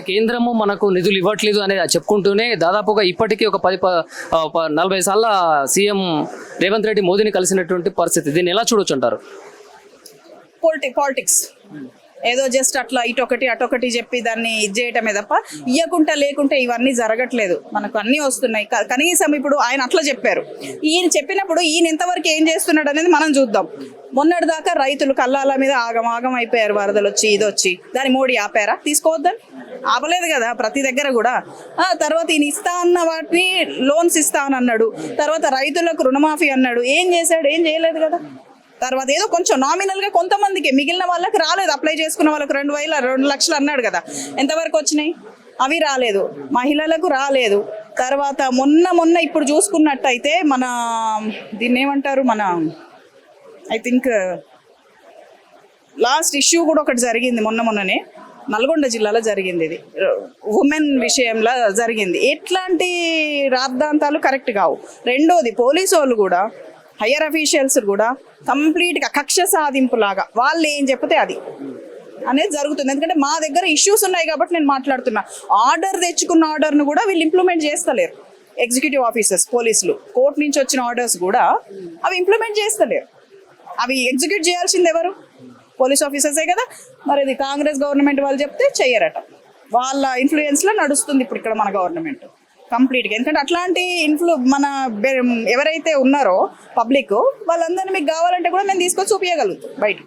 కేంద్రము మనకు నిధులు ఇవ్వట్లేదు అనేది చెప్పుకుంటూనే దాదాపుగా ఇప్పటికీ ఒక 40 సార్ల సీఎం రేవంత్ రెడ్డి మోదీని కలిసినటువంటి పరిస్థితి. దీన్ని ఎలా చూడొచ్చు అంటారు? పాలిటిక్స్ ఏదో జస్ట్ అట్లా ఇటొకటి అటొకటి చెప్పి దాన్ని ఇది చేయటమే తప్ప ఇయ్యకుంటే లేకుంటే ఇవన్నీ జరగట్లేదు. మనకు అన్నీ వస్తున్నాయి. కనీసం ఇప్పుడు ఆయన అట్లా చెప్పారు. ఈయన చెప్పినప్పుడు ఈయన ఎంతవరకు ఏం చేస్తున్నాడు అనేది మనం చూద్దాం. మొన్నటి దాకా రైతులు కల్లాల మీద ఆగం అయిపోయారు. వరదలు వచ్చి ఇది వచ్చి దాని మోడీ ఆపారా? తీసుకోవద్దని ఆపలేదు కదా ప్రతి దగ్గర కూడా. తర్వాత ఈయన ఇస్తా అన్న వాటిని లోన్స్ ఇస్తా అని అన్నాడు. తర్వాత రైతులకు రుణమాఫీ అన్నాడు. ఏం చేశాడు? ఏం చేయలేదు కదా. తర్వాత ఏదో కొంచెం నామినల్గా కొంతమందికి, మిగిలిన వాళ్ళకి రాలేదు. అప్లై చేసుకున్న వాళ్ళకి 2 లక్షలు అన్నాడు కదా. ఎంతవరకు వచ్చినాయి? అవి రాలేదు. మహిళలకు రాలేదు. తర్వాత మొన్న ఇప్పుడు చూసుకున్నట్టయితే మన దీన్ని ఏమంటారు, మన ఐ థింక్ లాస్ట్ ఇష్యూ కూడా ఒకటి జరిగింది మొన్ననే నల్గొండ జిల్లాలో జరిగింది. ఇది ఉమెన్ విషయంలో జరిగింది. ఎట్లాంటి రాద్ధాంతాలు కరెక్ట్ కావు. రెండోది పోలీసు వాళ్ళు కూడా, హయ్యర్ అఫీషియల్స్ కూడా కంప్లీట్గా కక్ష సాధింపు లాగా వాళ్ళు ఏం చెప్తే అది అనేది జరుగుతుంది. ఎందుకంటే మా దగ్గర ఇష్యూస్ ఉన్నాయి కాబట్టి నేను మాట్లాడుతున్నా. ఆర్డర్ తెచ్చుకున్న ఆర్డర్ను కూడా వీళ్ళు ఇంప్లిమెంట్ చేస్తలేరు. ఎగ్జిక్యూటివ్ ఆఫీసర్స్, పోలీసులు, కోర్టు నుంచి వచ్చిన ఆర్డర్స్ కూడా అవి ఇంప్లిమెంట్ చేస్తలేరు. అవి ఎగ్జిక్యూట్ చేయాల్సింది ఎవరు? పోలీస్ ఆఫీసర్సే కదా. మరి ఇది కాంగ్రెస్ గవర్నమెంట్ వాళ్ళు చెప్తే చెయ్యరట. వాళ్ళ ఇన్ఫ్లుయెన్స్లో నడుస్తుంది ఇప్పుడు ఇక్కడ మన గవర్నమెంట్ కంప్లీట్గా. ఎందుకంటే అట్లాంటి మన ఎవరైతే ఉన్నారో పబ్లిక్ వాళ్ళందరినీ మీకు కావాలంటే కూడా మేము తీసుకొని చూపించగలుగుతాం బయట.